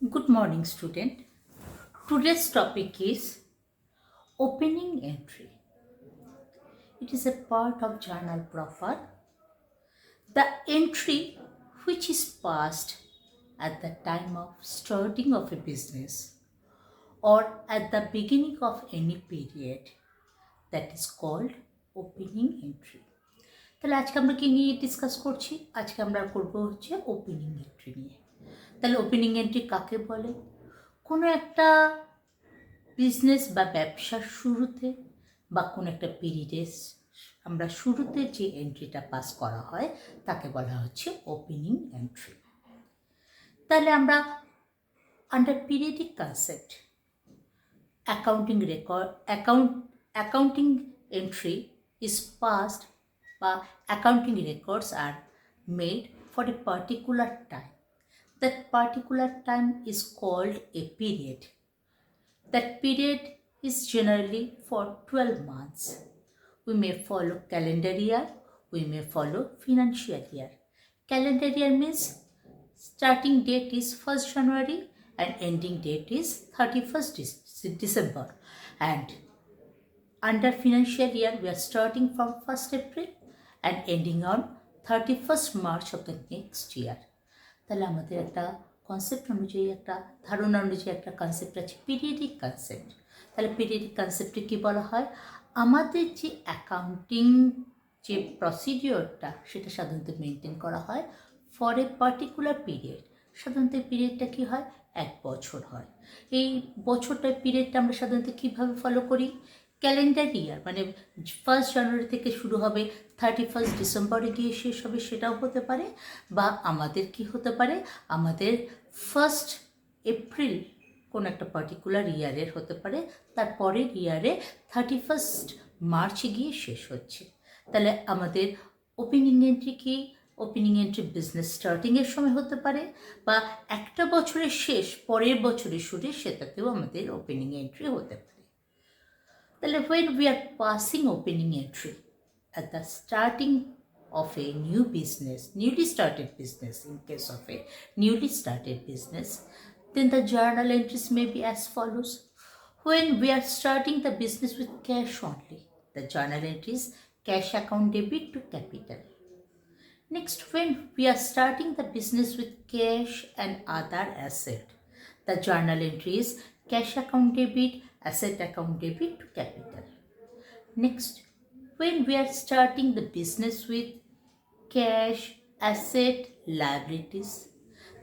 Good morning, student. Today's topic is opening entry. It is a part of journal profile. The entry which is passed at the time of starting of a business or at the beginning of any period that is called opening entry. তাহলে আজকে আমরা কি নিয়ে discuss করছি? আজকে আমরা করব হচ্ছে ওপেনিং এন্ট্রি নিয়ে। তাহলে ওপেনিং এন্ট্রি কাকে বলে? কোনো একটা বিজনেস বা ব্যবসার শুরুতে বা কোনো একটা পিরিয়ডে আমরা শুরুতে যে এন্ট্রিটা পাস করা হয় তাকে বলা হচ্ছে ওপেনিং এন্ট্রি। তাহলে আমরা under periodic concept accounting entry is passed বা accounting records are made for a particular time. That particular time is called a period. That period is generally for 12 months. We may follow calendar year, we may follow financial year. Calendar year means starting date is 1st January and ending date is 31st December. And under financial year, we are starting from 1st April and ending on 31st March of the next year. তাহলে আমাদের একটা concept অনুযায়ী একটা ধারণা অনুযায়ী একটা concept আছে periodic concept. তাহলে পিরিয়ডিক কনসেপ্টে কী বলা হয়? আমাদের যে অ্যাকাউন্টিং যে প্রসিডিওরটা সেটা সাধারণত মেনটেন করা হয় ফর এ পার্টিকুলার পিরিয়ড। সাধারণত পিরিয়ডটা কী হয়? 1 বছর হয়। এই বছরটার পিরিয়ডটা আমরা সাধারণত কীভাবে ফলো করি? ক্যালেন্ডার ইয়ার মানে 1st জানুয়ারি থেকে শুরু হবে 31st ডিসেম্বরে গিয়ে শেষ হবে, সেটাও হতে পারে। বা আমাদের কি হতে পারে? আমাদের 1st এপ্রিল কোনো একটা পার্টিকুলার ইয়ারের হতে পারে, তারপরের ইয়ারে 31st মার্চে গিয়ে শেষ হচ্ছে। তাহলে আমাদের ওপেনিং এন্ট্রি কি? ওপেনিং এন্ট্রি বিজনেস স্টার্টিংয়ের সময় হতে পারে বা একটা বছরের শেষ পরের বছরের শুরু, সেটাতেও আমাদের ওপেনিং এন্ট্রি হতে পারে। তাহলে when we are passing opening entry at the starting of a new business, newly started business, in case of a newly started business, then the journal entries may be as follows. When we are starting the business with cash only, the journal entries cash account debit to capital. Next, when we are starting the business with cash and other asset, the journal entry is cash account debit, asset account debit to capital. Next, when we are starting the business with cash, asset, liabilities,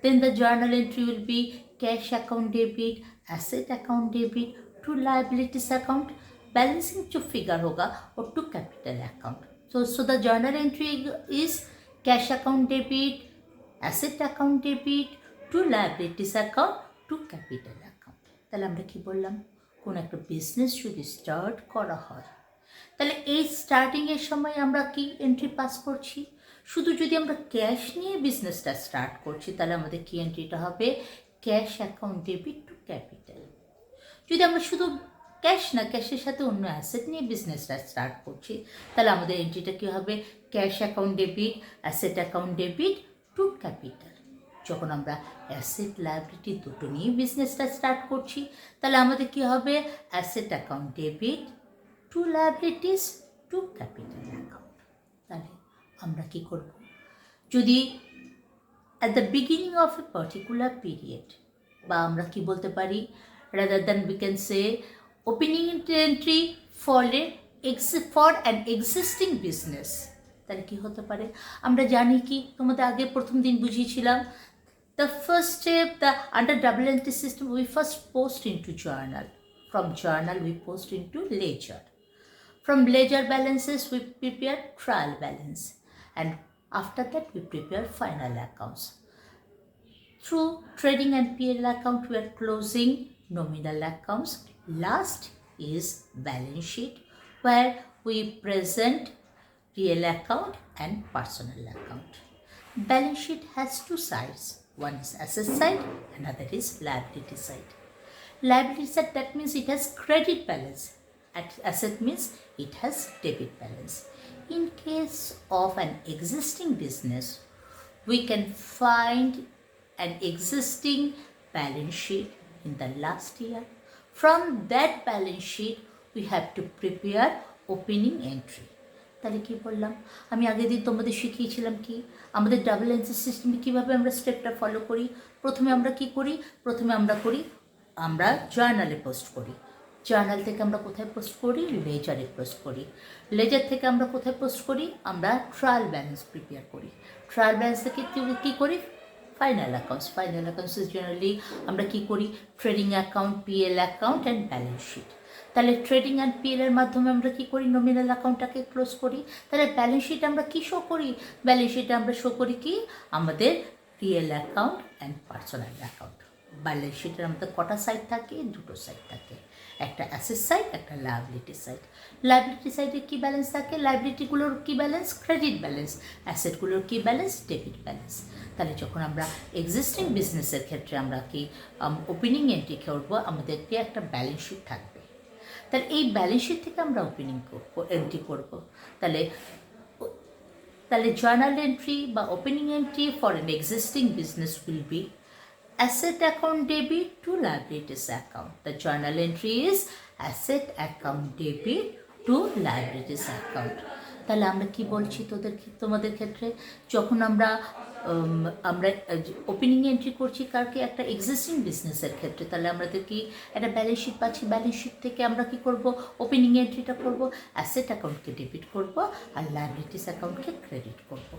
then the journal entry will be cash account debit, asset account debit to liabilities account, balancing जो figure होगा और to capital account. So the journal entry is cash account debit, asset account debit to liabilities account to capital account. তাহলে আমরা কি বললাম? কোনো একটা business যদি স্টার্ট করা হয় তাহলে এই স্টার্টিংয়ের সময় আমরা কি এন্ট্রি পাস করছি? শুধু যদি আমরা ক্যাশ নিয়ে বিজনেসটা স্টার্ট করছি তাহলে আমাদের কি এন্ট্রিটা হবে? Cash account debit two capital. যদি আমরা শুধু ক্যাশ না, ক্যাশের সাথে অন্য অ্যাসেট নিয়ে বিজনেসটা স্টার্ট করছি তাহলে আমাদের এন্ট্রিটা কী হবে? Cash account debit, asset account debit two capital. যখন আমরা অ্যাসেট লায়াবিলিটি দুটো নিয়ে বিজনেসটা স্টার্ট করছি তাহলে আমাদের কী হবে? Asset account debit to liabilities to capital account. তাহলে আমরা কী করব? যদি at the beginning of a particular period বা আমরা কি বলতে পারি, rather than we can say opening entry for an existing business, তাহলে কী হতে পারে? আমরা জানি কি, তোমাদের আগে প্রথম দিন বুঝিয়েছিলাম, the first step, under double entry system, we first post into journal. From journal, we post into ledger. From ledger balances, we prepare trial balance. And after that, we prepare final accounts. Through trading and P&L account, we are closing nominal accounts. Last is balance sheet, where we present real account and personal account. Balance sheet has two sides. One is asset side, another is liability side. Liability side, that means it has credit balance. Asset means it has debit balance. In case of an existing business, we can find an existing balance sheet in the last year. From that balance sheet, we have to prepare opening entry. তাহলে কী বললাম, আমি আগের দিন তোমাদের শিখিয়েছিলাম কি আমাদের double entry সিস্টেমে কীভাবে আমরা স্টেপটা ফলো করি। প্রথমে আমরা কি করি, প্রথমে আমরা জার্নালে পোস্ট করি। জার্নাল থেকে আমরা কোথায় পোস্ট করি, লেজারে পোস্ট করি। লেজার থেকে আমরা কোথায় পোস্ট করি, আমরা ট্রায়াল ব্যালেন্স প্রিপেয়ার করি। ট্রায়াল ব্যালেন্স থেকে কী করি, final accounts. Final accounts generally আমরা কী করি, trading account, PL account and balance sheet. তাহলে ট্রেডিং অ্যান্ড পিএলের মাধ্যমে আমরা কী করি, নমিনাল অ্যাকাউন্টটাকে ক্লোজ করি। তাহলে ব্যালেন্স শিট আমরা কী শো করি, ব্যালেন্স শিটে আমরা শো করি কি আমাদের PL account and personal account. Balance শিটের আমাদের কটা সাইড থাকে, দুটো সাইড থাকে, একটা অ্যাসেট সাইড, একটা লায়াবিলিটি সাইড। লায়াবিলিটি সাইডে কী ব্যালেন্স থাকে, লায়াবিলিটিগুলোর কী ব্যালেন্স, ক্রেডিট ব্যালেন্স। অ্যাসেটগুলোর কী ব্যালেন্স, ডেবিট ব্যালেন্স। তাহলে যখন আমরা এক্সিস্টিং বিজনেসের ক্ষেত্রে আমরা কি ওপেনিং এন্ট্রি করব, আমাদেরকে একটা ব্যালেন্স শিট থাকবে। তাহলে এই ব্যালেন্স শিট থেকে আমরা ওপেনিং এন্ট্রি করব। তাহলে জার্নাল এন্ট্রি বা opening entry for N existing business will be asset account debit to liabilities account. The journal entry is asset account debit to liabilities account. তাহলে আমরা কি বলছি তোমাদের ক্ষেত্রে, যখন আমরা ওপেনিং এন্ট্রি করছি কারকে, একটা এক্সিস্টিং বিজনেসের ক্ষেত্রে, তাহলে আমাদের কি একটা ব্যালেন্স শিট পাচ্ছি। ব্যালেন্স শিট থেকে আমরা কি করব, ওপেনিং এন্ট্রিটা করব, অ্যাসেট অ্যাকাউন্টকে ডেবিট করব আর লায়াবিলিটিস অ্যাকাউন্টকে ক্রেডিট করব।